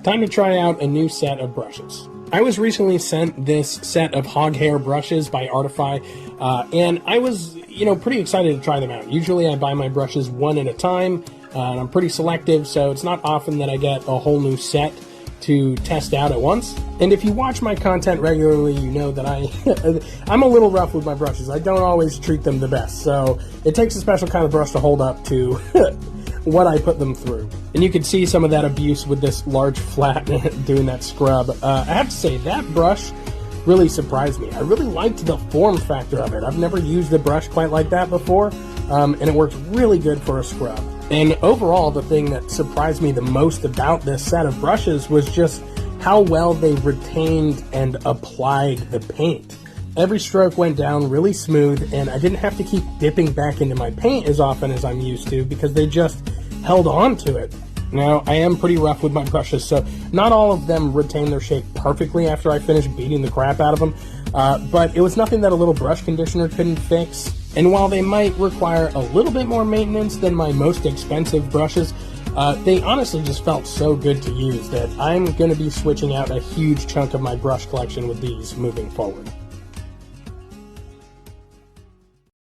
Time to try out a new set of brushes. I was recently sent this set of hog hair brushes by Artify, and I was, pretty excited to try them out. Usually I buy my brushes one at a time, and I'm pretty selective, so it's not often that I get a whole new set to test out at once. And if you watch my content regularly, you know that I'm a little rough with my brushes. I don't always treat them the best, so it takes a special kind of brush to hold up to what I put them through. And you can see some of that abuse with this large flat doing that scrub. I have to say, that brush really surprised me. I really liked the form factor of it. I've never used a brush quite like that before, and it works really good for a scrub. And overall, the thing that surprised me the most about this set of brushes was just how well they retained and applied the paint. Every stroke went down really smooth, and I didn't have to keep dipping back into my paint as often as I'm used to because they just held on to it. Now, I am pretty rough with my brushes, so not all of them retain their shape perfectly after I finish beating the crap out of them, but it was nothing that a little brush conditioner couldn't fix. And while they might require a little bit more maintenance than my most expensive brushes, they honestly just felt so good to use that I'm going to be switching out a huge chunk of my brush collection with these moving forward.